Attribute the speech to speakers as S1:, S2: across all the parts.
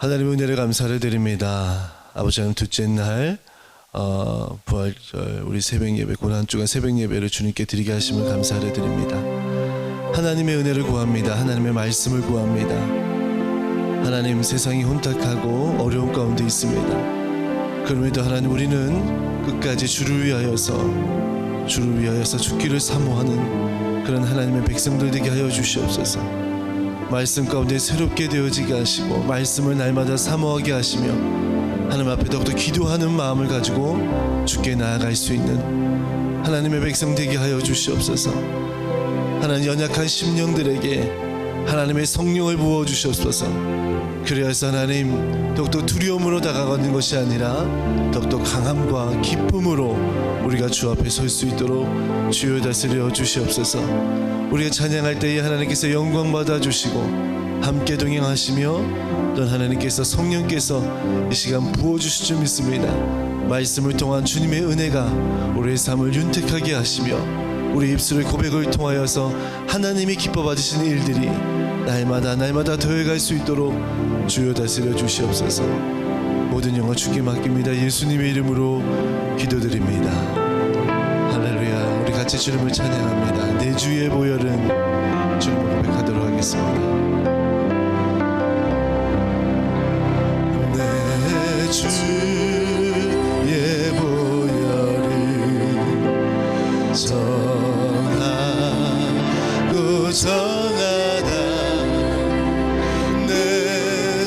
S1: 하나님의 은혜를 감사를 드립니다. 아버지 하나님 둘째 날 부활절 우리 새벽 예배 고난 주간 새벽 예배를 주님께 드리게 하심을 감사를 드립니다. 하나님의 은혜를 구합니다. 하나님의 말씀을 구합니다. 하나님, 세상이 혼탁하고 어려운 가운데 있습니다. 그럼에도 하나님, 우리는 끝까지 주를 위하여서 죽기를 사모하는 그런 하나님의 백성들 되게 하여 주시옵소서. 말씀 가운데 새롭게 되어지게 하시고 말씀을 날마다 사모하게 하시며 하나님 앞에 더욱더 기도하는 마음을 가지고 주께 나아갈 수 있는 하나님의 백성 되게 하여 주시옵소서. 하나님, 연약한 심령들에게 하나님의 성령을 부어 주시옵소서. 그래서 하나님, 더욱더 두려움으로 다가가는 것이 아니라 더욱더 강함과 기쁨으로 우리가 주 앞에 설 수 있도록 주여 다스려 주시옵소서. 우리가 찬양할 때에 하나님께서 영광 받아 주시고 함께 동행하시며 또 하나님께서 성령께서 이 시간 부어 주실 줄 믿습니다. 말씀을 통한 주님의 은혜가 우리의 삶을 윤택하게 하시며 우리 입술의 고백을 통하여서 하나님이 기뻐 받으시는 일들이 날마다 더해갈 수 있도록 주여 다스려 주시옵소서. 모든 영광 주께 맡깁니다. 예수님의 이름으로 기도드립니다. 할렐루야. 우리 같이 주님을 찬양합니다. 내 주의 보혈은 주님을 고백하도록 하겠습니다. 내 주의 보혈은 정하고 정하다. 내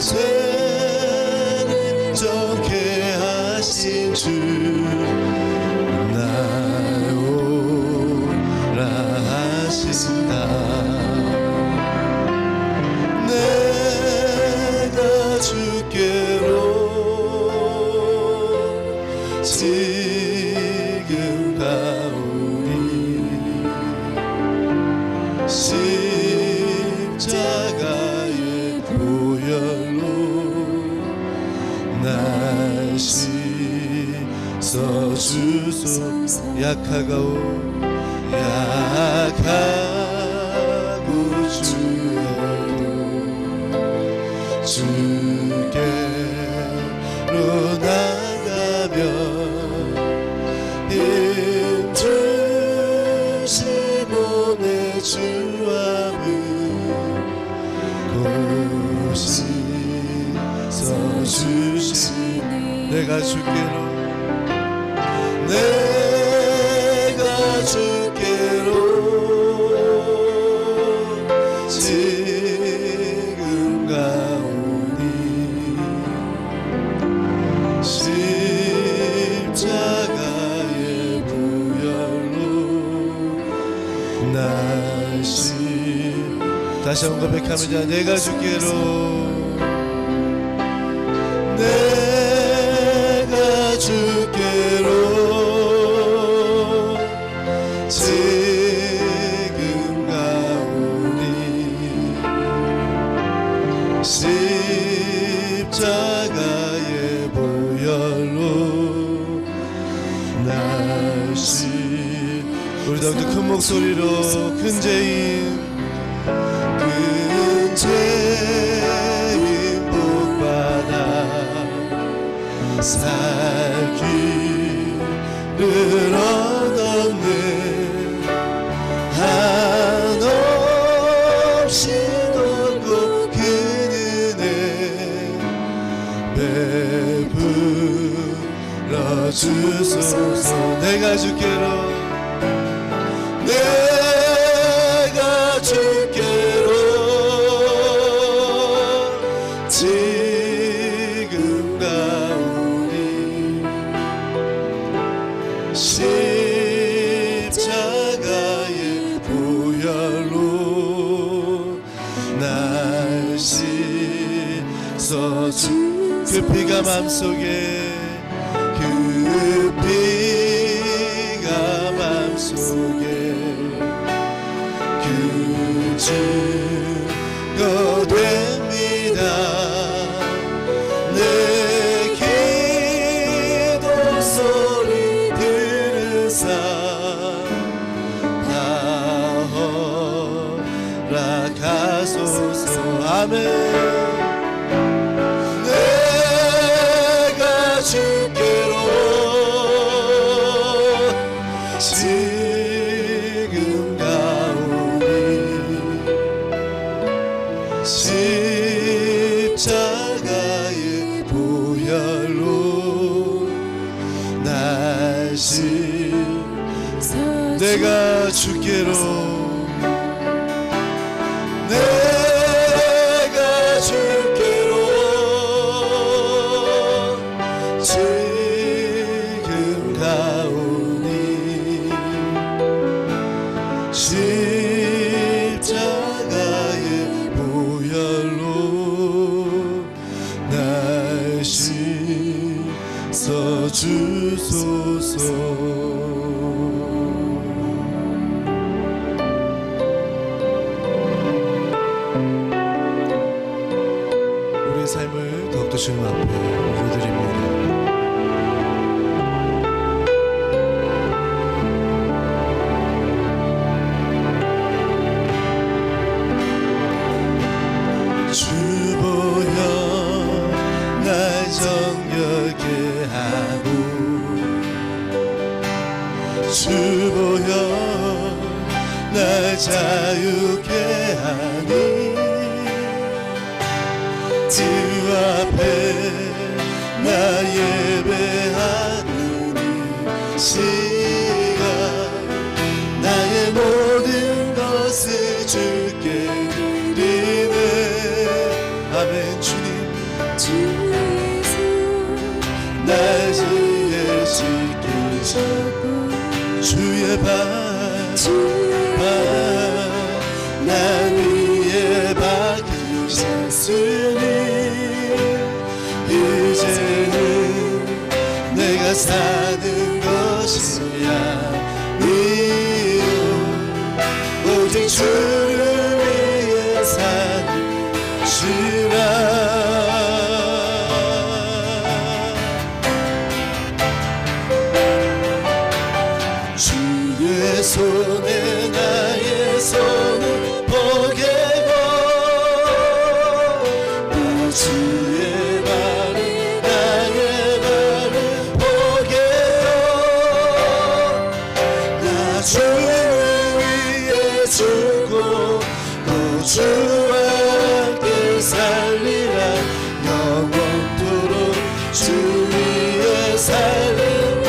S1: 죄를 정케 하신 주 날 오라 하신다. 내가 주께로 지금 가오니 십자가의 보혈로 날 씻어주소서. 약하고 주여도 주께로 나가면 힘주시고 내 주함을 고시서주시니 내가 주께로 지금 가오니 십자가의 보혈로 날 다시 한번 고백합니다. 내가 주께로 지금 가오니 십자가의 보혈로 날 우리 더욱더 큰 목소리로 큰 죄인 복받아 살 길을 얻었네. 한없이 넓고 큰 은혜 베풀어 주소서. 내가 주께로 지금 가오니 십자가의 보혈로 날 씻어주. 그 피가 맘속에 그 증거 됩니다. 내 기도 소리 들으사 다 허락하소서. 아멘. 내가 주께로 내가 주께로 지금 가오니 십자가의 보혈로 날 씻어주소서. 우리의 삶을 더욱더 주님 앞에 올려드립니다. 주보여 날 정결케 하고 주보여 날 자유케 하니 주 앞에 나 예배하는 이 시간 나의 모든 것을 주께 드리네. 아멘. 주님
S2: 주 예수
S1: 날 지혜시키시고 주의 발 날 위에 박히셨으니 이제는 내가 사는 것이 아니요 오직 주를 위해 사시라. 주의 손에 나의 손을 포개고 주의 발에 나의 발을 포개요. 나 주를 위해 죽고 또 주와 함께 살리라. 영원토록 주 위에 살리라.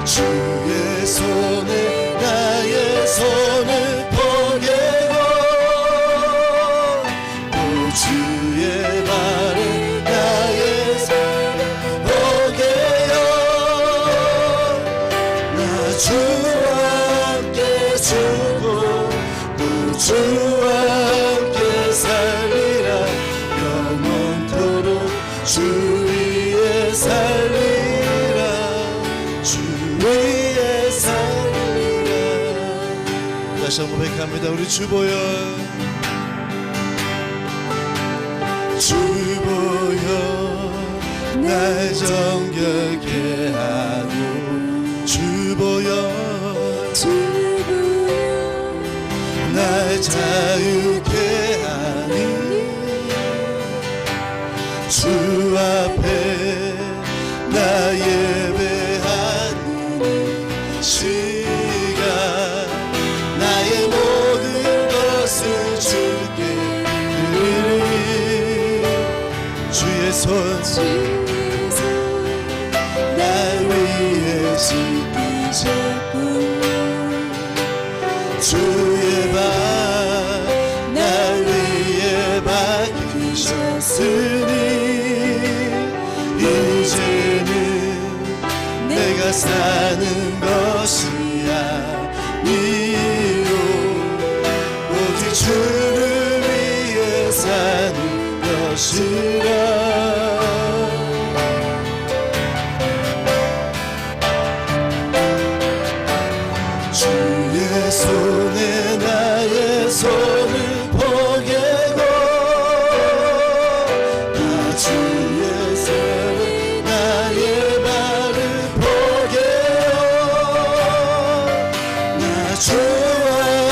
S1: 주의 손에 나의 손을 포개고 또 주의 발에 나의 손을 포개요. 나 주와 함께 죽고 또 주와 함께 살리라. 영원토록 주 위에 살리라. 주 위에 살리라. 다시 한번 고백합니다. 우리 주보여 날 정결케 하고 주보여 날 자유케 하니 주 앞에 나 예배하는 시간 나의 모든 것을 주께 드리리. 주의 손 날 위해 씻기셨고 주의 발 날 위해 박히셨으니 이제는 내가 사는 것이 아니요 오직 주를 위해 사는 것이라. 주의 손에 나의 손을 포개고 나 주의 손에 나의 발을 포개요. 나 주와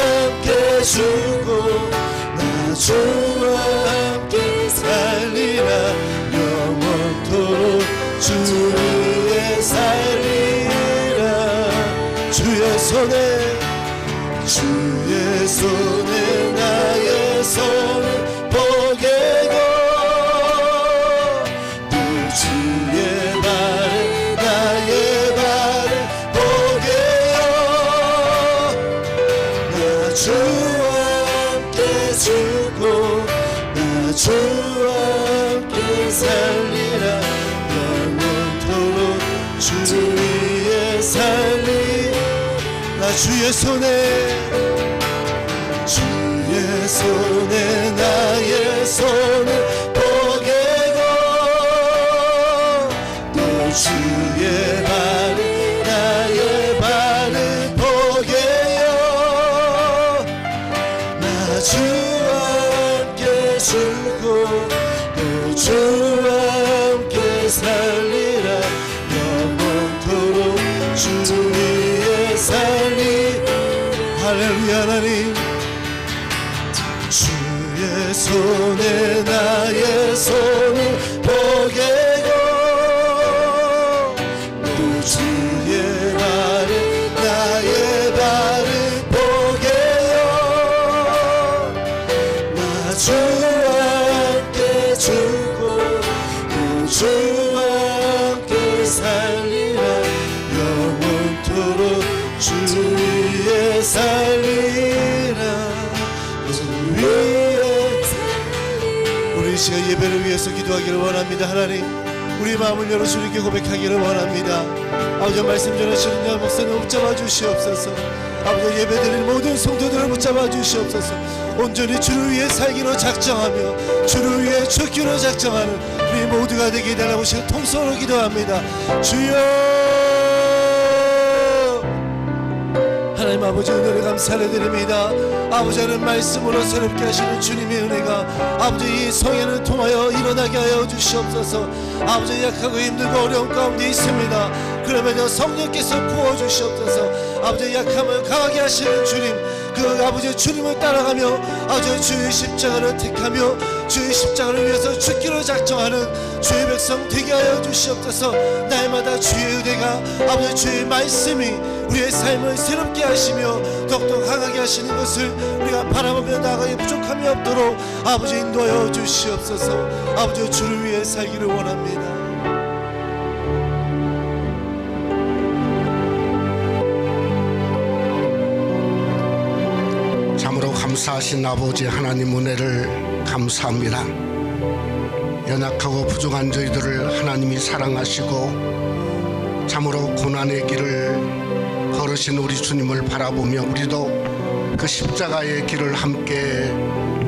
S1: 함께 죽고 나 주와 함께 살리라. 영원토록 주 위에 살리라. 주의 손에 나의 손을 포개고 또 주의 발에 나의 발을 주와 함께 살리라 영원토록 주 위에 살리 나 주의 손에 나의 손을 보게고 또 주의 발을 나의 발을 보게요 나 주와 함께 죽고 또 주와 함께 살리라 영원토록 주 위에 살리 할렐루야 하나님 주의 손에 나의 손을 보게고 또 주의 발을 나의 발을 보게요 나 주와 함께 죽고 또 주와 함께 살리라 영원토록 주 위에 살리라 우리 시간 예배를 위해서 기도하기를 원합니다. 하나님 우리 마음을 열어 주님께 고백하기를 원합니다. 아버지 말씀 전하시는 목사님 붙잡아 주시옵소서. 아버지 예배드리는 모든 성도들을 붙잡아 주시옵소서. 온전히 주를 위해 살기로 작정하며 주를 위해 죽기로 작정하는 우리 모두가 되게 달라보시는 통성으로 기도합니다. 주여 하나님 아버지 은혜를 감사를 드립니다. 아버지 하는 말씀으로 새롭게 하시는 주님의 은혜가 아버지 이 성회를 통하여 일어나게 하여 주시옵소서. 아버지 약하고 힘들고 어려운 가운데 있습니다. 그러면요 성령께서 부어주시옵소서. 아버지 약함을 강하게 하시는 주님 그 아버지 주님을 따라가며 아버지 주의 십자가를 택하며 주의 십자가를 위해서 죽기로 작정하는 주의 백성 되게 하여 주시옵소서. 날마다 주의 은혜가 아버지 주의 말씀이 우리의 삶을 새롭게 하시며 더욱더 강하게 하시는 것을 우리가 바라보며 나아가기 부족함이 없도록 아버지 인도하여 주시옵소서. 아버지 주를 위해 살기를 원합니다.
S3: 참으로 감사하신 아버지 하나님 은혜를 감사합니다. 연약하고 부족한 저희들을 하나님이 사랑하시고 참으로 고난의 길을 걸으신 우리 주님을 바라보며 우리도 그 십자가의 길을 함께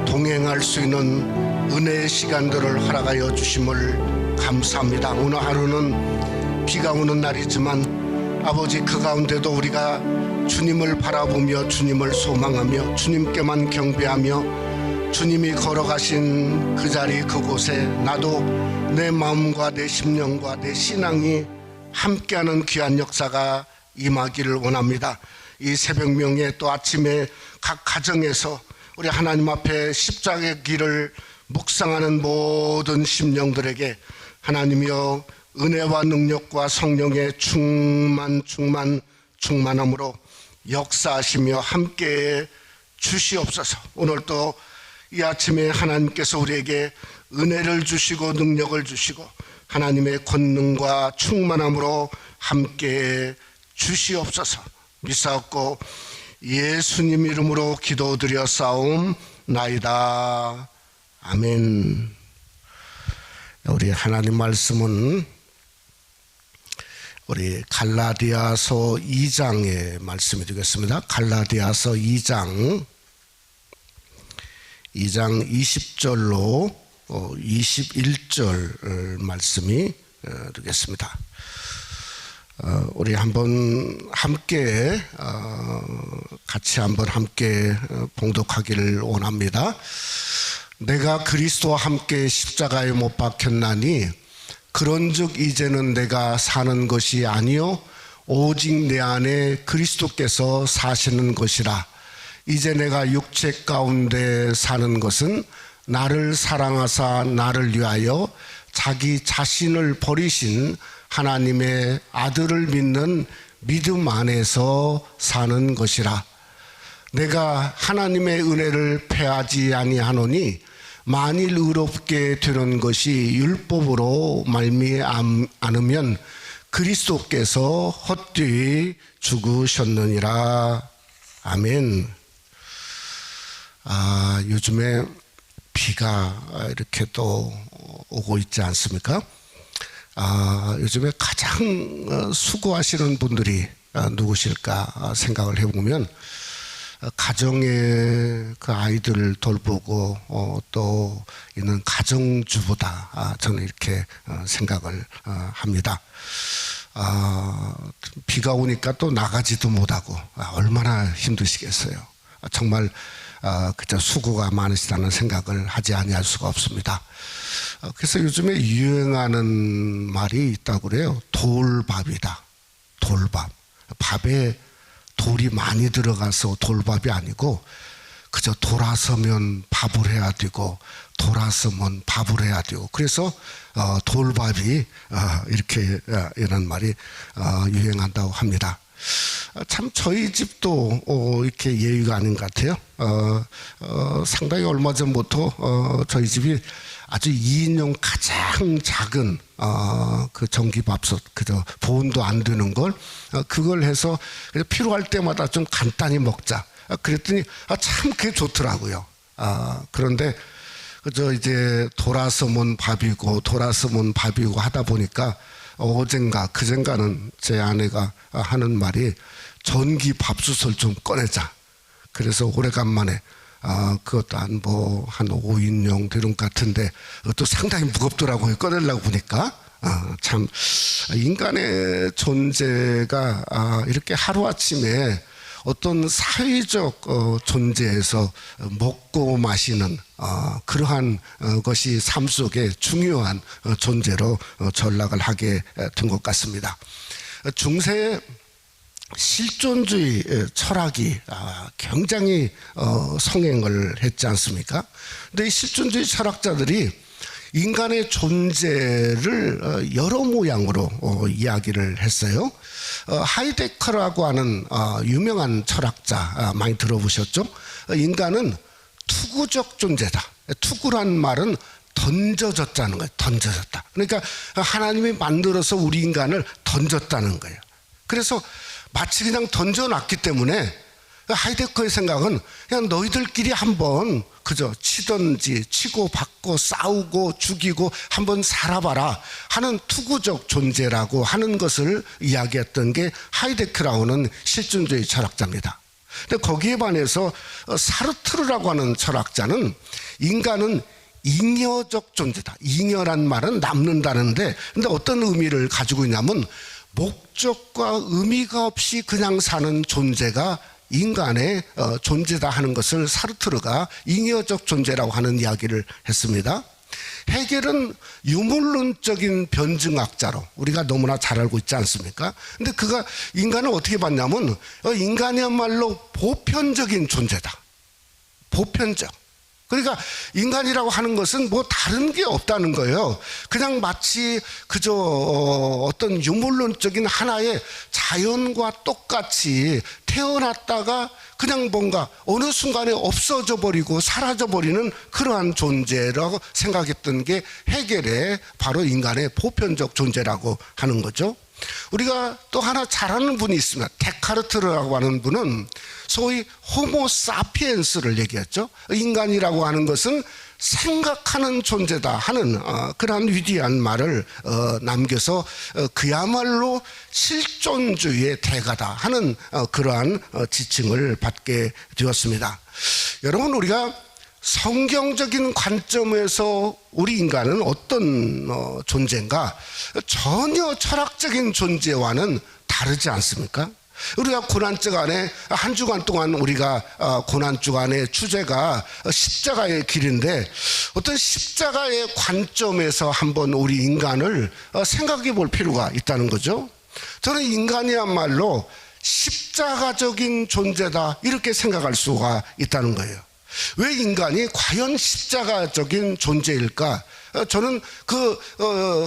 S3: 동행할 수 있는 은혜의 시간들을 허락하여 주심을 감사합니다. 오늘 하루는 비가 오는 날이지만 아버지 그 가운데도 우리가 주님을 바라보며 주님을 소망하며 주님께만 경배하며 주님이 걸어가신 그 자리 그곳에 나도 내 마음과 내 심령과 내 신앙이 함께하는 귀한 역사가 임하기를 원합니다. 이 새벽명에 또 아침에 각 가정에서 우리 하나님 앞에 십자가의 길을 묵상하는 모든 심령들에게 하나님이여 은혜와 능력과 성령의 충만함으로 역사하시며 함께 주시옵소서. 오늘 또 이 아침에 하나님께서 우리에게 은혜를 주시고 능력을 주시고 하나님의 권능과 충만함으로 함께 주시옵소서. 믿사옵고 예수님 이름으로 기도드려 싸움나이다. 아멘. 우리 하나님 말씀은 우리 갈라디아서 2장의 말씀이 되겠습니다. 갈라디아서 2장 20절로 21절 말씀이 되겠습니다. 우리 한번 함께 같이 한번 함께 봉독하기를 원합니다. 내가 그리스도와 함께 십자가에 못 박혔나니 그런즉 이제는 내가 사는 것이 아니요 오직 내 안에 그리스도께서 사시는 것이라. 이제 내가 육체 가운데 사는 것은 나를 사랑하사 나를 위하여 자기 자신을 버리신 하나님의 아들을 믿는 믿음 안에서 사는 것이라. 내가 하나님의 은혜를 패하지 아니하노니 만일 의롭게 되는 것이 율법으로 말미암으면 그리스도께서 헛되이 죽으셨느니라. 아멘. 요즘에 비가 이렇게 또 오고 있지 않습니까? 요즘에 가장 수고하시는 분들이 누구실까 생각을 해보면 가정의 그 아이들을 돌보고 또 있는 가정주부다, 저는 이렇게 생각을 합니다. 비가 오니까 또 나가지도 못하고 얼마나 힘드시겠어요. 정말 그저 수고가 많으시다는 생각을 하지 아니할 수가 없습니다. 그래서 요즘에 유행하는 말이 있다고 그래요. 돌밥이다. 돌밥. 밥에 돌이 많이 들어가서 돌밥이 아니고 그저 돌아서면 밥을 해야 되고 돌아서면 밥을 해야 되고 그래서 돌밥이 이렇게 이런 말이 유행한다고 합니다. 참 저희 집도 이렇게 예의가 아닌 것 같아요. 상당히 얼마 전부터 저희 집이 아주 2인용 가장 작은 그 전기밥솥, 그저 보온도 안 되는 걸 그걸 해서 필요할 때마다 좀 간단히 먹자. 그랬더니 참 그게 좋더라고요. 그런데 그저 이제 돌아서면 밥이고 돌아서면 밥이고 하다 보니까 어젠가 그젠가는 제 아내가 하는 말이 전기 밥솥을 좀 꺼내자. 그래서 오래간만에 그것도 한 5인용 되는 것 같은데 그것도 상당히 무겁더라고요. 꺼내려고 보니까. 참 인간의 존재가 이렇게 하루아침에 어떤 사회적 존재에서 먹고 마시는 그러한 것이 삶 속에 중요한 존재로 전락을 하게 된 것 같습니다. 중세에 실존주의 철학이 굉장히 성행을 했지 않습니까? 근데 이 실존주의 철학자들이 인간의 존재를 여러 모양으로 이야기를 했어요. 하이데커라고 하는 유명한 철학자 많이 들어보셨죠? 인간은 투구적 존재다. 투구란 말은 던져졌다는 거예요. 던져졌다. 그러니까 하나님이 만들어서 우리 인간을 던졌다는 거예요. 그래서 마치 그냥 던져놨기 때문에 하이데커의 생각은 그냥 너희들끼리 한번 그저 치든지 치고 받고 싸우고 죽이고 한번 살아봐라 하는 투구적 존재라고 하는 것을 이야기했던 게 하이데커라고 하는 실존주의 철학자입니다. 근데 거기에 반해서 사르트르라고 하는 철학자는 인간은 잉여적 존재다. 잉여란 말은 남는다는데 근데 어떤 의미를 가지고 있냐면 목적과 의미가 없이 그냥 사는 존재가 인간의 존재다 하는 것을 사르트르가 잉여적 존재라고 하는 이야기를 했습니다. 헤겔은 유물론적인 변증학자로 우리가 너무나 잘 알고 있지 않습니까? 근데 그가 인간을 어떻게 봤냐면 인간이야말로 보편적인 존재다. 보편적. 그러니까 인간이라고 하는 것은 뭐 다른 게 없다는 거예요. 그냥 마치 그저 어떤 유물론적인 하나의 자연과 똑같이 태어났다가 그냥 뭔가 어느 순간에 없어져 버리고 사라져 버리는 그러한 존재라고 생각했던 게 헤겔의 바로 인간의 보편적 존재라고 하는 거죠. 우리가 또 하나 잘 아는 분이 있습니다. 데카르트라고 하는 분은 소위 호모 사피엔스를 얘기했죠. 인간이라고 하는 것은 생각하는 존재다 하는 그러한 위대한 말을 남겨서 그야말로 실존주의의 대가다 하는 그러한 지칭을 받게 되었습니다. 여러분, 우리가 성경적인 관점에서 우리 인간은 어떤 존재인가? 전혀 철학적인 존재와는 다르지 않습니까? 우리가 고난주간에 한 주간 동안 우리가 고난주간의 주제가 십자가의 길인데 어떤 십자가의 관점에서 한번 우리 인간을 생각해 볼 필요가 있다는 거죠. 저는 인간이야말로 십자가적인 존재다 이렇게 생각할 수가 있다는 거예요. 왜 인간이 과연 십자가적인 존재일까? 저는 그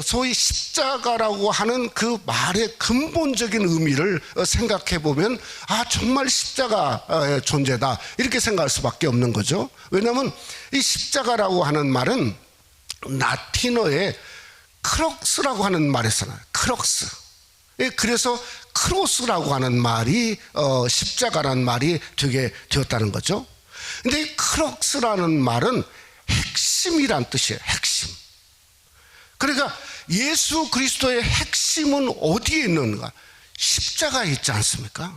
S3: 소위 십자가라고 하는 그 말의 근본적인 의미를 생각해 보면 정말 십자가의 존재다 이렇게 생각할 수밖에 없는 거죠. 왜냐하면 이 십자가라고 하는 말은 라틴어의 크럭스라고 하는 말에서는 크럭스. 그래서 크로스라고 하는 말이 십자가라는 말이 되게 되었다는 거죠. 근데 이 크럭스라는 말은 핵심이란 뜻이에요. 핵심. 그러니까 예수 그리스도의 핵심은 어디에 있는가? 십자가에 있지 않습니까?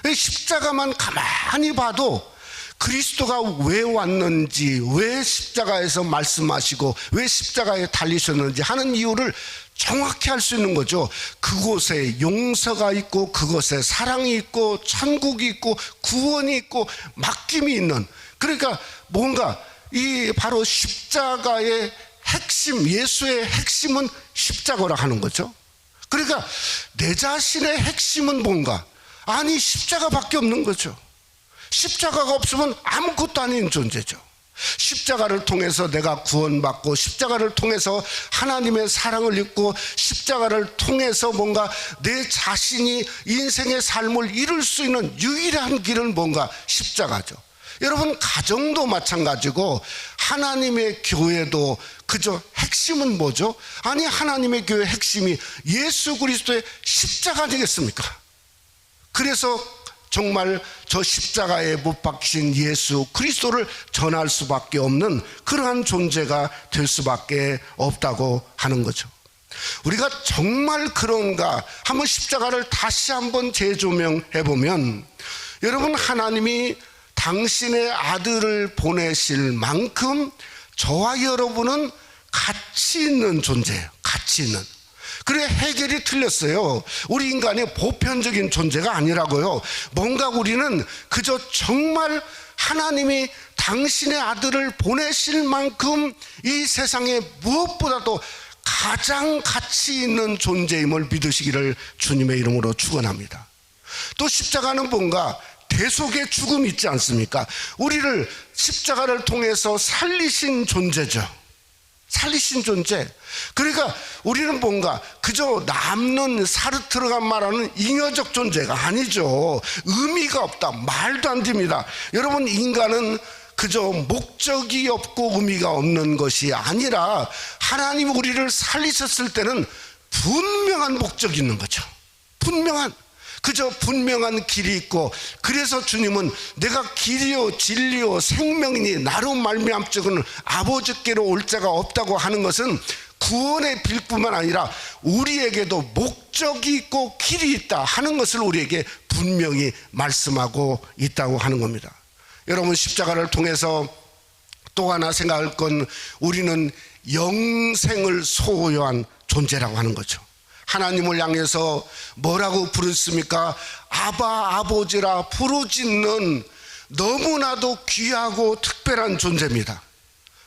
S3: 십자가만 가만히 봐도 그리스도가 왜 왔는지, 왜 십자가에서 말씀하시고 왜 십자가에 달리셨는지 하는 이유를 정확히 알 수 있는 거죠. 그곳에 용서가 있고, 그곳에 사랑이 있고, 천국이 있고, 구원이 있고, 맡김이 있는, 그러니까 뭔가 이 바로 십자가의 핵심, 예수의 핵심은 십자가라 하는 거죠. 그러니까 내 자신의 핵심은 뭔가? 아니, 십자가밖에 없는 거죠. 십자가가 없으면 아무것도 아닌 존재죠. 십자가를 통해서 내가 구원받고, 십자가를 통해서 하나님의 사랑을 입고, 십자가를 통해서 뭔가 내 자신이 인생의 삶을 이룰 수 있는 유일한 길은 뭔가? 십자가죠. 여러분, 가정도 마찬가지고 하나님의 교회도 그저 핵심은 뭐죠? 아니, 하나님의 교회 핵심이 예수 그리스도의 십자가 아니겠습니까? 그래서 정말 저 십자가에 못 박히신 예수 그리스도를 전할 수밖에 없는 그러한 존재가 될 수밖에 없다고 하는 거죠. 우리가 정말 그런가 한번 십자가를 다시 한번 재조명해 보면, 여러분, 하나님이 당신의 아들을 보내실 만큼 저와 여러분은 가치 있는 존재예요. 가치 있는. 그래, 해결이 틀렸어요. 우리 인간이 보편적인 존재가 아니라고요. 뭔가 우리는 그저 정말 하나님이 당신의 아들을 보내실 만큼 이 세상에 무엇보다도 가장 가치 있는 존재임을 믿으시기를 주님의 이름으로 축원합니다. 또 십자가는 뭔가 대속의 죽음이 있지 않습니까? 우리를 십자가를 통해서 살리신 존재죠. 살리신 존재. 그러니까 우리는 뭔가 그저 남는 사르트르가 말하는 잉여적 존재가 아니죠. 의미가 없다, 말도 안 됩니다. 여러분, 인간은 그저 목적이 없고 의미가 없는 것이 아니라 하나님 우리를 살리셨을 때는 분명한 목적이 있는 거죠. 그저 분명한 길이 있고, 그래서 주님은 내가 길이요 진리요 생명이니 나로 말미암자고는 아버지께로 올 자가 없다고 하는 것은 구원의 빌뿐만 아니라 우리에게도 목적이 있고 길이 있다 하는 것을 우리에게 분명히 말씀하고 있다고 하는 겁니다. 여러분, 십자가를 통해서 또 하나 생각할 건 우리는 영생을 소유한 존재라고 하는 거죠. 하나님을 향해서 뭐라고 부르십니까? 아바, 아버지라 부르짖는 너무나도 귀하고 특별한 존재입니다.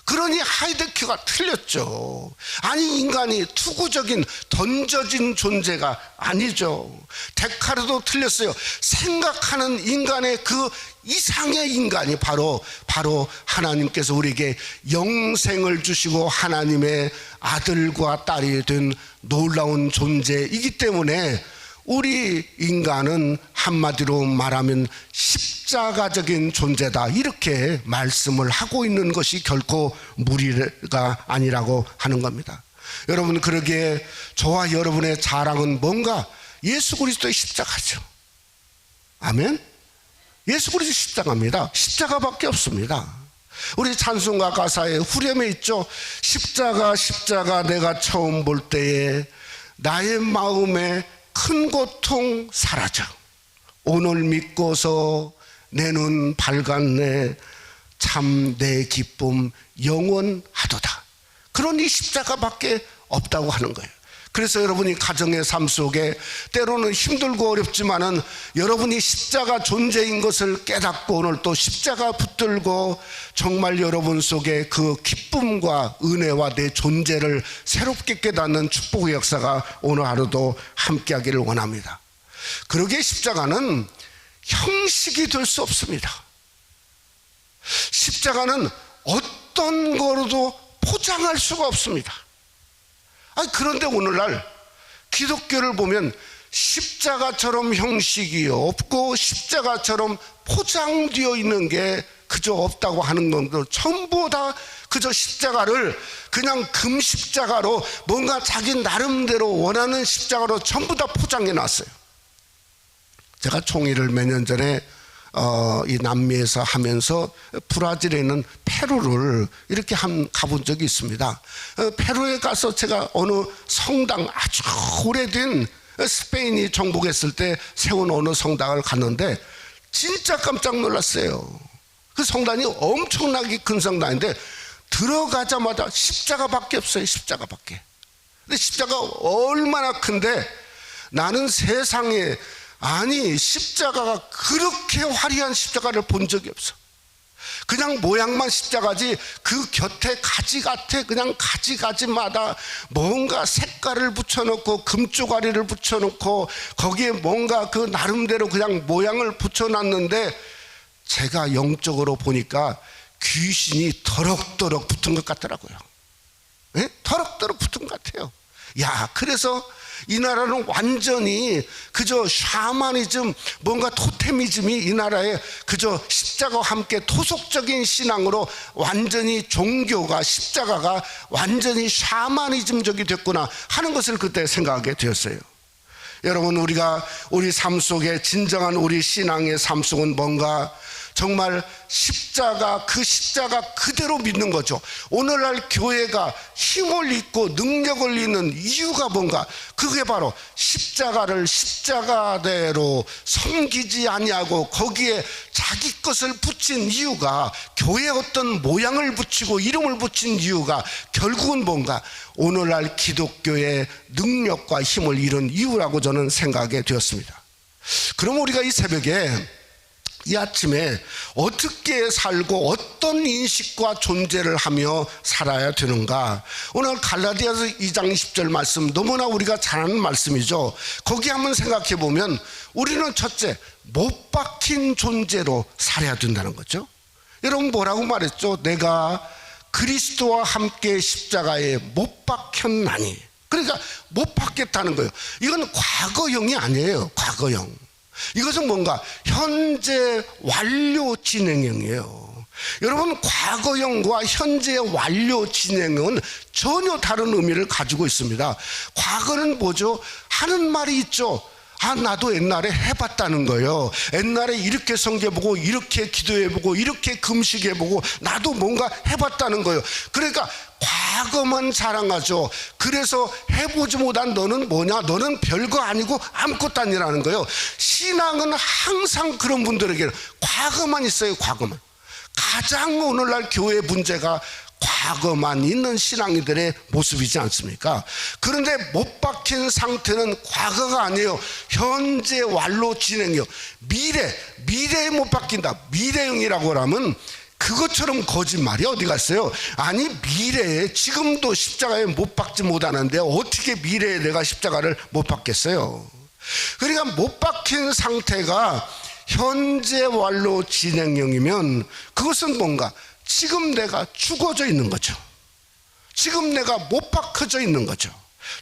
S3: 그러니 하이데크가 틀렸죠. 아니, 인간이 투구적인 던져진 존재가 아니죠. 데카르도 틀렸어요. 생각하는 인간의 그 이상의 인간이 바로 하나님께서 우리에게 영생을 주시고 하나님의 아들과 딸이 된 놀라운 존재이기 때문에 우리 인간은 한마디로 말하면 십자가적인 존재다, 이렇게 말씀을 하고 있는 것이 결코 무리가 아니라고 하는 겁니다. 여러분, 그러기에 저와 여러분의 자랑은 뭔가? 예수 그리스도의 십자가죠. 아멘? 예수 그리스도의 십자가입니다. 십자가밖에 없습니다. 우리 찬송가 가사에 후렴에 있죠. 십자가 십자가 내가 처음 볼 때에 나의 마음에 큰 고통 사라져 오늘 믿고서 내 눈 밝았네 참 내 기쁨 영원하도다. 그러니 십자가밖에 없다고 하는 거예요. 그래서 여러분이 가정의 삶 속에 때로는 힘들고 어렵지만은 여러분이 십자가 존재인 것을 깨닫고 오늘 또 십자가 붙들고 정말 여러분 속에 그 기쁨과 은혜와 내 존재를 새롭게 깨닫는 축복의 역사가 오늘 하루도 함께하기를 원합니다. 그러기에 십자가는 형식이 될 수 없습니다. 십자가는 어떤 거로도 포장할 수가 없습니다. 그런데 오늘날 기독교를 보면 십자가처럼 형식이 없고 십자가처럼 포장되어 있는 게 그저 없다고 하는 건데, 전부 다 그저 십자가를 그냥 금십자가로 뭔가 자기 나름대로 원하는 십자가로 전부 다 포장해 놨어요. 제가 총회를 몇 년 전에 이 남미에서 하면서 브라질에 있는 페루를 이렇게 가본 적이 있습니다. 페루에 가서 제가 어느 성당, 아주 오래된 스페인이 정복했을 때 세운 어느 성당을 갔는데 진짜 깜짝 놀랐어요. 그 성당이 엄청나게 큰 성당인데 들어가자마자 십자가밖에 없어요. 십자가밖에. 근데 십자가가 얼마나 큰데 나는 세상에 아니 십자가가 그렇게 화려한 십자가를 본 적이 없어. 그냥 모양만 십자가지 그 곁에 가지 같아. 그냥 가지마다 뭔가 색깔을 붙여놓고 금쪽아리를 붙여놓고 거기에 뭔가 그 나름대로 그냥 모양을 붙여놨는데 제가 영적으로 보니까 귀신이 더럭더럭 붙은 것 같더라고요. 예? 더럭더럭 붙은 것 같아요. 야, 그래서 이 나라는 완전히 그저 샤머니즘, 뭔가 토테미즘이 이 나라에 그저 십자가와 함께 토속적인 신앙으로 완전히 종교가, 십자가가 완전히 샤머니즘적이 됐구나 하는 것을 그때 생각하게 되었어요. 여러분, 우리가 우리 삶 속에 진정한 우리 신앙의 삶 속은 뭔가 정말 십자가, 그 십자가 그대로 믿는 거죠. 오늘날 교회가 힘을 잃고 능력을 잃는 이유가 뭔가? 그게 바로 십자가를 십자가대로 섬기지 아니하고 거기에 자기 것을 붙인 이유가, 교회에 어떤 모양을 붙이고 이름을 붙인 이유가 결국은 뭔가? 오늘날 기독교의 능력과 힘을 잃은 이유라고 저는 생각하게 되었습니다. 그럼 우리가 이 새벽에, 이 아침에 어떻게 살고 어떤 인식과 존재를 하며 살아야 되는가? 오늘 갈라디아서 2장 10절 말씀, 너무나 우리가 잘 아는 말씀이죠. 거기 한번 생각해 보면 우리는 첫째, 못 박힌 존재로 살아야 된다는 거죠. 여러분, 뭐라고 말했죠? 내가 그리스도와 함께 십자가에 못 박혔나니. 그러니까 못 박혔다는 거예요. 이건 과거형이 아니에요. 과거형. 이것은 뭔가 현재 완료 진행형이에요. 여러분, 과거형과 현재 완료 진행형은 전혀 다른 의미를 가지고 있습니다. 과거는 뭐죠? 하는 말이 있죠. 아, 나도 옛날에 해봤다는 거예요. 옛날에 이렇게 성경보고 이렇게 기도해보고 이렇게 금식해보고 나도 뭔가 해봤다는 거예요. 그러니까 과거만 자랑하죠. 그래서 해보지 못한 너는 뭐냐? 너는 별거 아니고 아무것도 아니라는 거예요. 신앙은 항상 그런 분들에게 과거만 있어요. 과거만. 가장 오늘날 교회 문제가 과거만 있는 신앙인들의 모습이지 않습니까? 그런데 못 박힌 상태는 과거가 아니에요. 현재 완로 진행형. 미래에 못 박힌다. 미래형이라고 하면 그것처럼 거짓말이 어디 갔어요? 아니, 미래에 지금도 십자가에 못 박지 못하는데 어떻게 미래에 내가 십자가를 못 박겠어요? 그러니까 못 박힌 상태가 현재 완로 진행형이면 그것은 뭔가? 지금 내가 죽어져 있는 거죠. 지금 내가 못 박혀져 있는 거죠.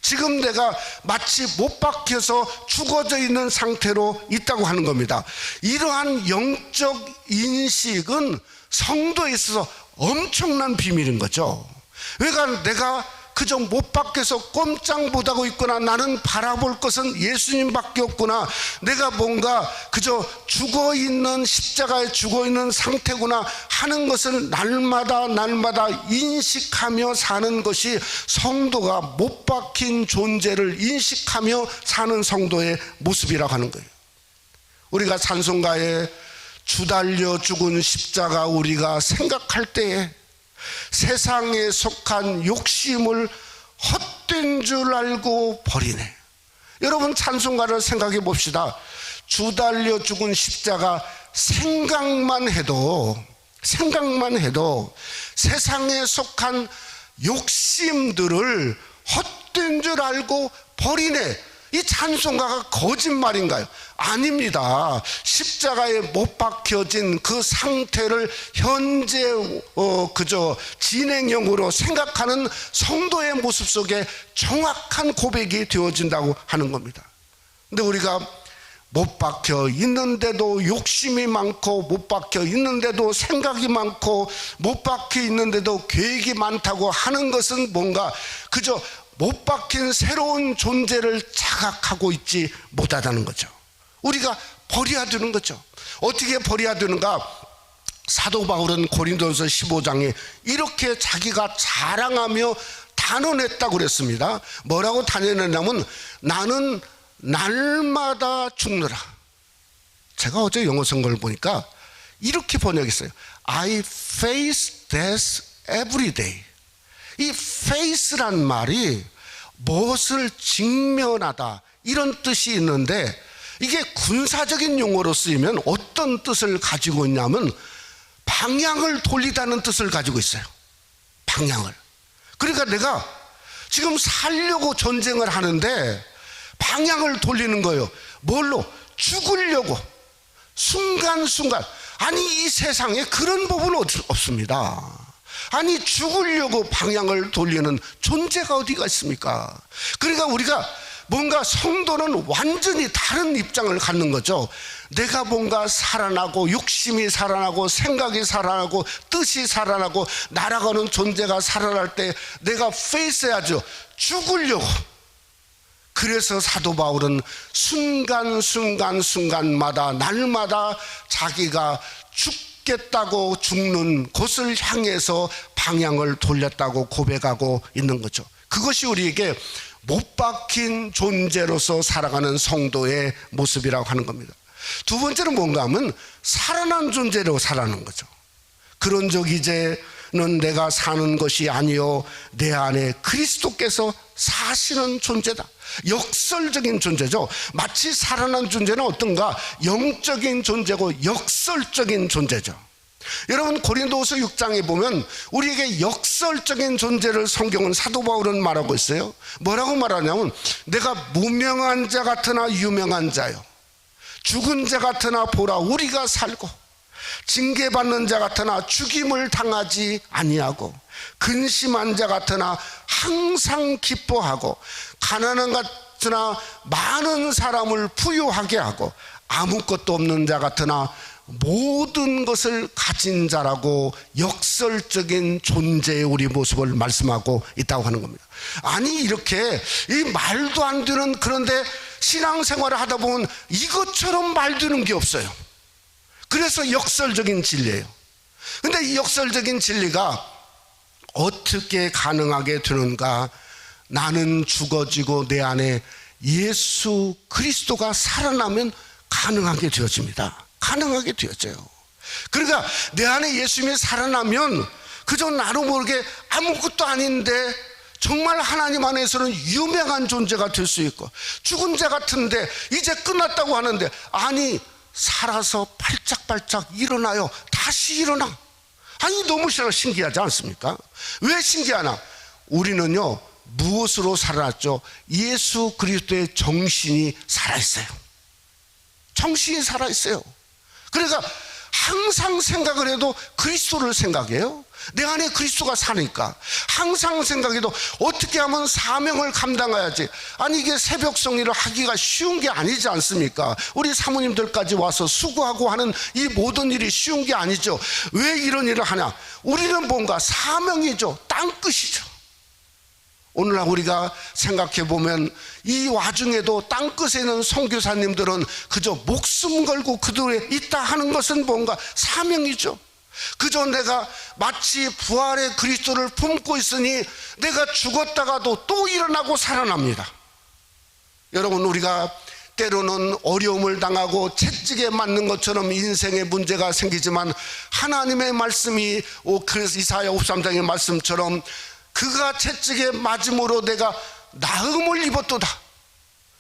S3: 지금 내가 마치 못 박혀서 죽어져 있는 상태로 있다고 하는 겁니다. 이러한 영적 인식은 성도에 있어서 엄청난 비밀인 거죠. 그러니까 내가 그저 못 박혀서 꼼짝 못하고 있구나. 나는 바라볼 것은 예수님밖에 없구나. 내가 뭔가 그저 죽어있는, 십자가에 죽어있는 상태구나 하는 것을 날마다 인식하며 사는 것이 성도가 못 박힌 존재를 인식하며 사는 성도의 모습이라고 하는 거예요. 우리가 찬송가에 주달려 죽은 십자가 우리가 생각할 때에 세상에 속한 욕심을 헛된 줄 알고 버리네. 여러분, 찬송가를 생각해 봅시다. 주달려 죽은 십자가 생각만 해도 세상에 속한 욕심들을 헛된 줄 알고 버리네. 이 찬송가가 거짓말인가요? 아닙니다. 십자가에 못 박혀진 그 상태를 현재 그저 진행형으로 생각하는 성도의 모습 속에 정확한 고백이 되어진다고 하는 겁니다. 근데 우리가 못 박혀 있는데도 욕심이 많고, 못 박혀 있는데도 생각이 많고, 못 박혀 있는데도 계획이 많다고 하는 것은 뭔가 그저 못 박힌 새로운 존재를 자각하고 있지 못하다는 거죠. 우리가 버려야 되는 거죠. 어떻게 버려야 되는가? 사도 바울은 고린도서 15장에 이렇게 자기가 자랑하며 단언했다고 그랬습니다. 뭐라고 단언했냐면 나는 날마다 죽느라. 제가 어제 영어 성경을 보니까 이렇게 번역했어요. I face death every day. 이 face란 말이 무엇을 직면하다 이런 뜻이 있는데 이게 군사적인 용어로 쓰이면 어떤 뜻을 가지고 있냐면 방향을 돌리다는 뜻을 가지고 있어요. 방향을. 그러니까 내가 지금 살려고 전쟁을 하는데 방향을 돌리는 거예요. 뭘로? 죽으려고. 순간순간. 아니 이 세상에 그런 법은 없습니다. 아니 죽으려고 방향을 돌리는 존재가 어디가 있습니까? 그러니까 우리가 뭔가 성도는 완전히 다른 입장을 갖는 거죠. 내가 뭔가 살아나고 욕심이 살아나고 생각이 살아나고 뜻이 살아나고 날아가는 존재가 살아날 때 내가 페이스해야죠. 죽으려고. 그래서 사도 바울은 순간마다 날마다 자기가 죽겠다고 죽는 곳을 향해서 방향을 돌렸다고 고백하고 있는 거죠. 그것이 우리에게 못 박힌 존재로서 살아가는 성도의 모습이라고 하는 겁니다. 두 번째는 뭔가 하면 살아난 존재로 살아가는 거죠. 그런 적 이제는 내가 사는 것이 아니요 내 안에 그리스도께서 사시는 존재다. 역설적인 존재죠. 마치 살아난 존재는 어떤가? 영적인 존재고 역설적인 존재죠. 여러분 고린도후서 6장에 보면 우리에게 역설적인 존재를 성경은 사도 바울은 말하고 있어요. 뭐라고 말하냐면 내가 무명한 자 같으나 유명한 자요 죽은 자 같으나 보라 우리가 살고 징계받는 자 같으나 죽임을 당하지 아니하고 근심한 자 같으나 항상 기뻐하고 가난한 같으나 많은 사람을 부유하게 하고 아무것도 없는 자 같으나 모든 것을 가진 자라고 역설적인 존재의 우리 모습을 말씀하고 있다고 하는 겁니다. 아니 이렇게 이 말도 안 되는 그런데 신앙생활을 하다 보면 이것처럼 말되는 게 없어요. 그래서 역설적인 진리예요. 근데 이 역설적인 진리가 어떻게 가능하게 되는가? 나는 죽어지고 내 안에 예수 그리스도가 살아나면 가능하게 되어집니다. 가능하게 되어져요. 그러니까 내 안에 예수님이 살아나면 그저 나로 모르게 아무것도 아닌데 정말 하나님 안에서는 유명한 존재가 될 수 있고 죽은 자 같은데 이제 끝났다고 하는데 아니 살아서 발짝발짝 일어나요. 다시 일어나. 아니 너무 신기하지 않습니까? 왜 신기하나? 우리는요 무엇으로 살아났죠? 예수 그리스도의 정신이 살아있어요. 정신이 살아있어요. 그러니까 항상 생각을 해도 그리스도를 생각해요. 내 안에 그리스도가 사니까 항상 생각해도 어떻게 하면 사명을 감당해야지. 아니 이게 새벽 성리를 하기가 쉬운 게 아니지 않습니까? 우리 사모님들까지 와서 수고하고 하는 이 모든 일이 쉬운 게 아니죠. 왜 이런 일을 하냐? 우리는 뭔가 사명이죠. 땅끝이죠. 오늘날 우리가 생각해 보면 이 와중에도 땅끝에 있는 선교사님들은 그저 목숨 걸고 그들에 있다 하는 것은 뭔가 사명이죠. 그저 내가 마치 부활의 그리스도를 품고 있으니 내가 죽었다가도 또 일어나고 살아납니다. 여러분 우리가 때로는 어려움을 당하고 채찍에 맞는 것처럼 인생의 문제가 생기지만 하나님의 말씀이 이사야 53장의 말씀처럼 그가 채찍에 맞음으로 내가 나음을 입었도다.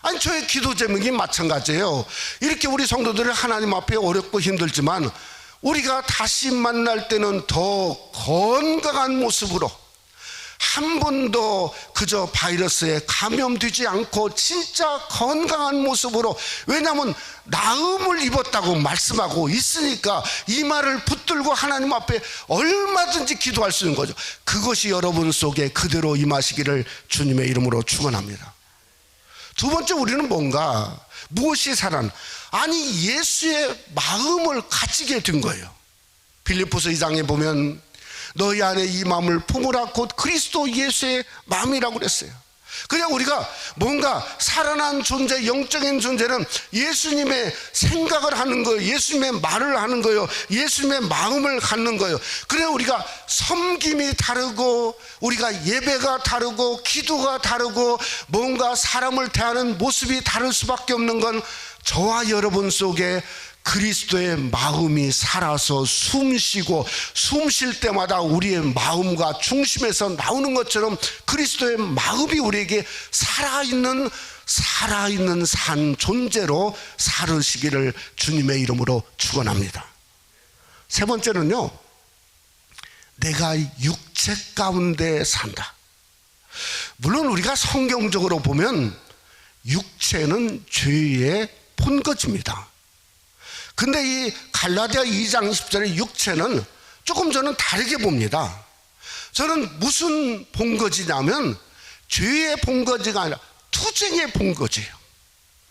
S3: 아니 저의 기도 제목이 마찬가지예요. 이렇게 우리 성도들을 하나님 앞에 어렵고 힘들지만 우리가 다시 만날 때는 더 건강한 모습으로 한 번도 그저 바이러스에 감염되지 않고 진짜 건강한 모습으로, 왜냐하면 나음을 입었다고 말씀하고 있으니까 이 말을 붙들고 하나님 앞에 얼마든지 기도할 수 있는 거죠. 그것이 여러분 속에 그대로 임하시기를 주님의 이름으로 축원합니다. 두 번째, 우리는 뭔가 무엇이 살아난, 아니 예수의 마음을 가지게 된 거예요. 빌립보서 2장에 보면 너희 안에 이 마음을 품으라 곧 그리스도 예수의 마음이라고 그랬어요. 그냥 우리가 뭔가 살아난 존재, 영적인 존재는 예수님의 생각을 하는 거예요. 예수님의 말을 하는 거예요. 예수님의 마음을 갖는 거예요. 그래 우리가 섬김이 다르고 우리가 예배가 다르고 기도가 다르고 뭔가 사람을 대하는 모습이 다를 수밖에 없는 건 저와 여러분 속에 그리스도의 마음이 살아서 숨쉬고 숨 쉴 때마다 우리의 마음과 중심에서 나오는 것처럼 그리스도의 마음이 우리에게 살아있는 산 존재로 살으시기를 주님의 이름으로 축원합니다. 세 번째는요, 내가 육체 가운데 산다. 물론 우리가 성경적으로 보면 육체는 죄의 본거지입니다. 근데 이 갈라디아 2장 10절의 육체는 조금 저는 다르게 봅니다. 저는 무슨 본거지냐면 죄의 본거지가 아니라 투쟁의 본거지예요.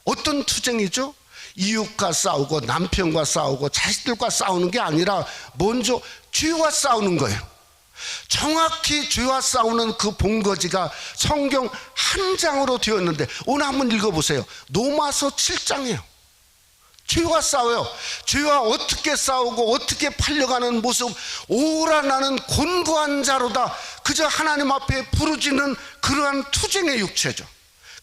S3: 어떤 투쟁이죠? 이웃과 싸우고 남편과 싸우고 자식들과 싸우는 게 아니라 먼저 죄와 싸우는 거예요. 정확히 죄와 싸우는 그 본거지가 성경 한 장으로 되어 있는데 오늘 한번 읽어보세요. 로마서 7장이에요. 죄와 싸워요. 죄와 어떻게 싸우고 어떻게 팔려가는 모습. 오라 나는 곤고한 자로다. 그저 하나님 앞에 부르짖는 그러한 투쟁의 육체죠.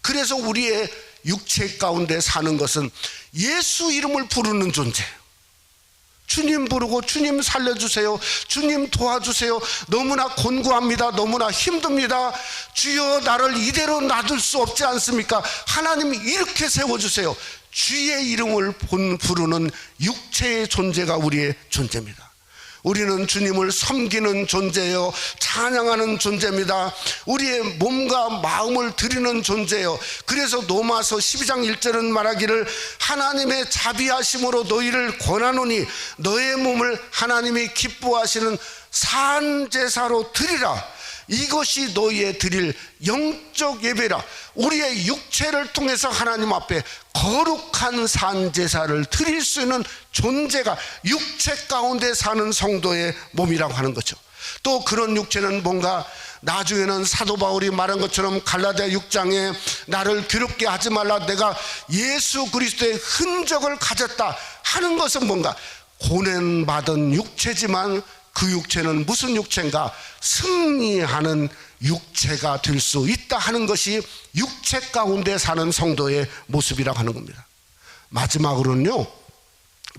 S3: 그래서 우리의 육체 가운데 사는 것은 예수 이름을 부르는 존재예요. 주님 부르고 주님 살려주세요. 주님 도와주세요. 너무나 곤고합니다. 너무나 힘듭니다. 주여 나를 이대로 놔둘 수 없지 않습니까? 하나님이 이렇게 세워주세요. 주의 이름을 부르는 육체의 존재가 우리의 존재입니다. 우리는 주님을 섬기는 존재예요. 찬양하는 존재입니다. 우리의 몸과 마음을 드리는 존재예요. 그래서 로마서 12장 1절은 말하기를 하나님의 자비하심으로 너희를 권하노니 너의 몸을 하나님이 기뻐하시는 산 제사로 드리라. 이것이 너희의 드릴 영적 예배라. 우리의 육체를 통해서 하나님 앞에 거룩한 산 제사를 드릴 수 있는 존재가 육체 가운데 사는 성도의 몸이라고 하는 거죠. 또 그런 육체는 뭔가 나중에는 사도 바울이 말한 것처럼 갈라디아 6장에 나를 괴롭게 하지 말라, 내가 예수 그리스도의 흔적을 가졌다 하는 것은 뭔가 고난받은 육체지만 그 육체는 무슨 육체인가? 승리하는 육체가 될 수 있다 하는 것이 육체 가운데 사는 성도의 모습이라고 하는 겁니다. 마지막으로는요,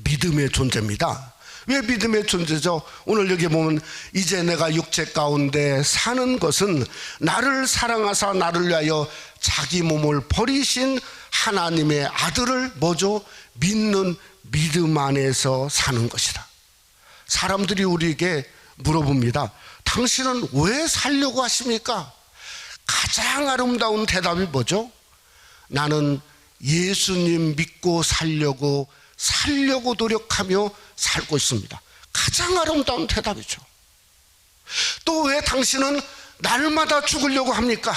S3: 믿음의 존재입니다. 왜 믿음의 존재죠? 오늘 여기 보면 이제 내가 육체 가운데 사는 것은 나를 사랑하사 나를 위하여 자기 몸을 버리신 하나님의 아들을 뭐죠? 믿는 믿음 안에서 사는 것이다. 사람들이 우리에게 물어봅니다. 당신은 왜 살려고 하십니까? 가장 아름다운 대답이 뭐죠? 나는 예수님 믿고 살려고 노력하며 살고 있습니다. 가장 아름다운 대답이죠. 또 왜 당신은 날마다 죽으려고 합니까?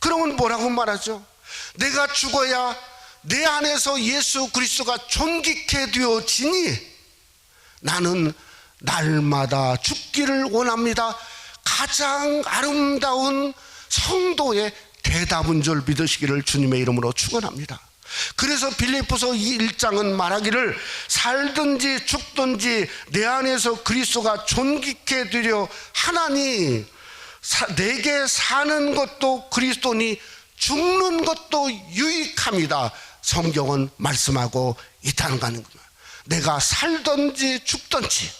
S3: 그러면 뭐라고 말하죠? 내가 죽어야 내 안에서 예수 그리스도가 존귀케 되어지니 나는 날마다 죽기를 원합니다. 가장 아름다운 성도의 대답인 줄 믿으시기를 주님의 이름으로 축원합니다. 그래서 빌립보서 1장은 말하기를 살든지 죽든지 내 안에서 그리스도가 존귀케 되려 하나니 내게 사는 것도 그리스도니 죽는 것도 유익합니다. 성경은 말씀하고 있다는 겁니다. 내가 살든지 죽든지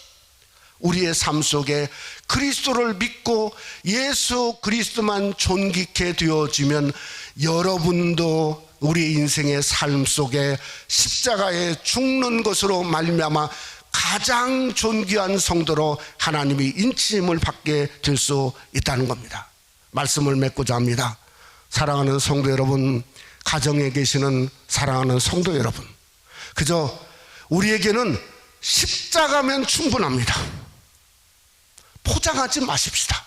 S3: 우리의 삶 속에 그리스도를 믿고 예수 그리스도만 존귀케 되어지면 여러분도 우리 인생의 삶 속에 십자가에 죽는 것으로 말미암아 가장 존귀한 성도로 하나님이 인침을 받게 될 수 있다는 겁니다. 말씀을 맺고자 합니다. 사랑하는 성도 여러분, 가정에 계시는 사랑하는 성도 여러분, 그저 우리에게는 십자가면 충분합니다. 포장하지 마십시다.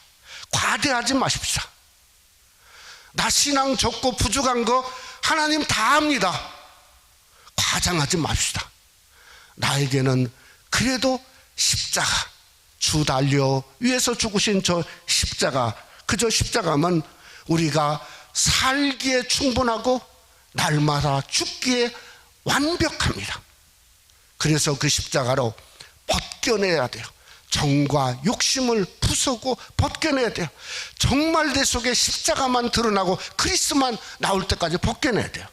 S3: 과대하지 마십시다. 나 신앙 적고 부족한 거 하나님 다 압니다. 과장하지 맙시다. 나에게는 그래도 십자가, 주 달려 위에서 죽으신 저 십자가, 그저 십자가면 우리가 살기에 충분하고 날마다 죽기에 완벽합니다. 그래서 그 십자가로 벗겨내야 돼요. 정과 욕심을 부수고 벗겨내야 돼요. 정말 내 속에 십자가만 드러나고 그리스도만 나올 때까지 벗겨내야 돼요.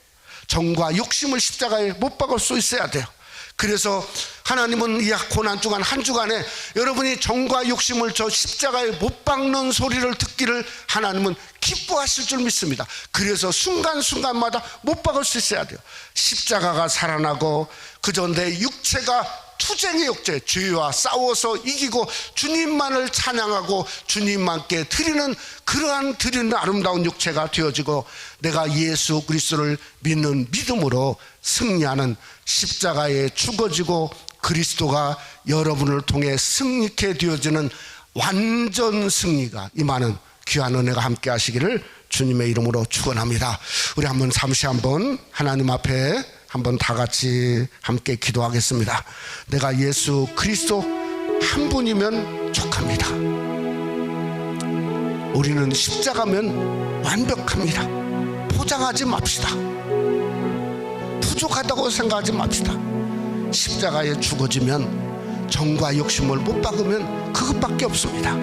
S3: 정과 욕심을 십자가에 못 박을 수 있어야 돼요. 그래서 하나님은 이 고난주간 한 주간에 여러분이 정과 욕심을 저 십자가에 못 박는 소리를 듣기를 하나님은 기뻐하실 줄 믿습니다. 그래서 순간순간마다 못 박을 수 있어야 돼요. 십자가가 살아나고 그저 내 육체가 투쟁의 육체, 죄와 싸워서 이기고 주님만을 찬양하고 주님만께 드리는 그러한 드리는 아름다운 육체가 되어지고 내가 예수 그리스도를 믿는 믿음으로 승리하는 십자가에 죽어지고 그리스도가 여러분을 통해 승리케 되어지는 완전 승리가 임하는 귀한 은혜가 함께 하시기를 주님의 이름으로 축원합니다. 우리 한번 잠시 한번 하나님 앞에 한번 다 같이 함께 기도하겠습니다. 내가 예수 그리스도 한 분이면 족합니다. 우리는 십자가면 완벽합니다. 포장하지 맙시다. 부족하다고 생각하지 맙시다. 십자가에 죽어지면 정과 욕심을 못 박으면 그것밖에 없습니다.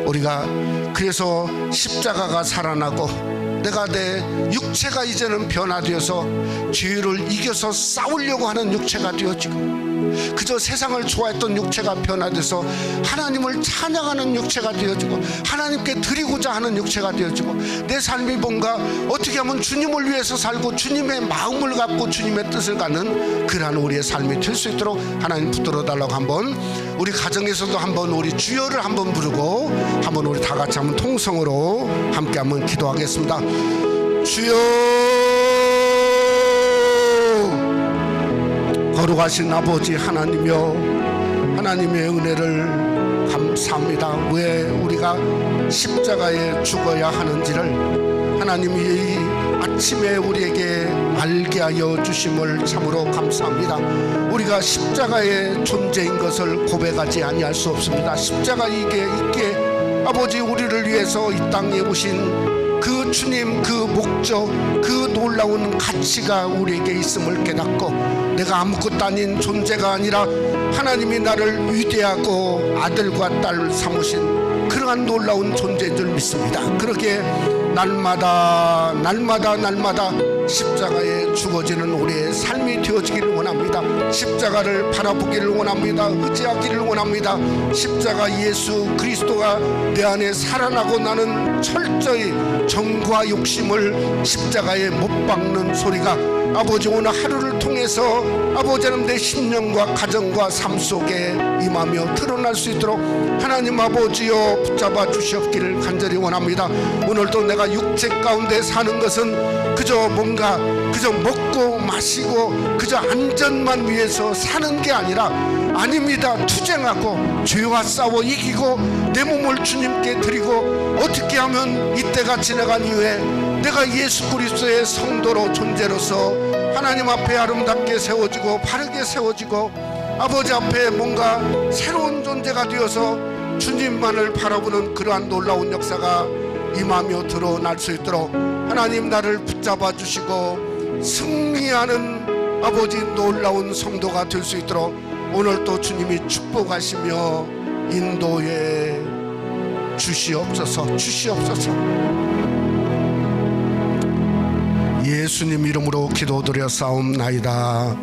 S3: 우리가 그래서 십자가가 살아나고 내가 내 육체가 이제는 변화되어서 죄를 이겨서 싸우려고 하는 육체가 되어지고 그저 세상을 좋아했던 육체가 변화돼서 하나님을 찬양하는 육체가 되어지고 하나님께 드리고자 하는 육체가 되어지고 내 삶이 뭔가 어떻게 하면 주님을 위해서 살고 주님의 마음을 갖고 주님의 뜻을 갖는 그러한 우리의 삶이 될 수 있도록 하나님 붙들어 달라고 한번 우리 가정에서도 한번 우리 주여를 한번 부르고 한번 우리 다 같이 한번 통성으로 함께 한번 기도하겠습니다. 주여, 거룩하신 아버지 하나님이여, 하나님의 은혜를 감사합니다. 왜 우리가 십자가에 죽어야 하는지를 하나님이 아침에 우리에게 알게 하여 주심을 참으로 감사합니다. 우리가 십자가의 존재인 것을 고백하지 아니할 수 없습니다. 십자가 이게 있게 아버지 우리를 위해서 이 땅에 오신 그 주님 그 목적 그 놀라운 가치가 우리에게 있음을 깨닫고 내가 아무것도 아닌 존재가 아니라 하나님이 나를 위대하고 아들과 딸 삼으신 그러한 놀라운 존재인 줄 믿습니다. 그러기에 날마다 십자가에 죽어지는 우리의 삶이 되어지기를 원합니다. 십자가를 바라보기를 원합니다. 의지하기를 원합니다. 십자가 예수 그리스도가 내 안에 살아나고 나는 철저히 정과 욕심을 십자가에 못 박는 소리가 아버지 오늘 하루를 통해서 아버지는 내 심령과 가정과 삶 속에 임하며 드러날 수 있도록 하나님 아버지여 붙잡아 주시옵기를 간절히 원합니다. 오늘도 내가 육체 가운데 사는 것은 그저 뭔가 그저 먹고 마시고 그저 안전만 위해서 사는 게 아니라 아닙니다. 투쟁하고 죄와 싸워 이기고 내 몸을 주님께 드리고 어떻게 하면 이때가 지나간 이후에 내가 예수 그리스도의 성도로 존재로서 하나님 앞에 아름답게 세워지고 바르게 세워지고 아버지 앞에 뭔가 새로운 존재가 되어서 주님만을 바라보는 그러한 놀라운 역사가 임하며 드러날 수 있도록 하나님 나를 붙잡아 주시고 승리하는 아버지 놀라운 성도가 될 수 있도록 오늘 또 주님이 축복하시며 인도해 주시옵소서. 예수님 이름으로 기도드려 싸움나이다.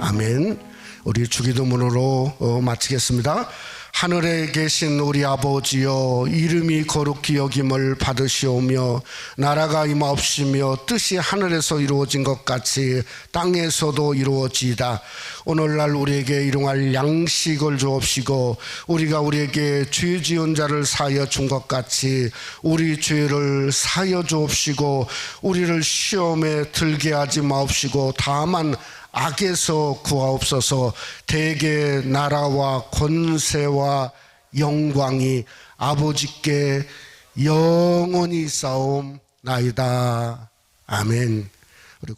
S3: 아멘. 우리 주기도문으로 마치겠습니다. 하늘에 계신 우리 아버지여, 이름이 거룩히 여김을 받으시오며 나라가 임하옵시며 뜻이 하늘에서 이루어진 것 같이 땅에서도 이루어지이다. 오늘날 우리에게 일용할 양식을 주옵시고 우리가 우리에게 죄 지은 자를 사하여 준 것 같이 우리 죄를 사하여 주옵시고 우리를 시험에 들게 하지 마옵시고 다만 악에서 구하옵소서. 대개 나라와 권세와 영광이 아버지께 영원히 싸움나이다. 아멘. 우리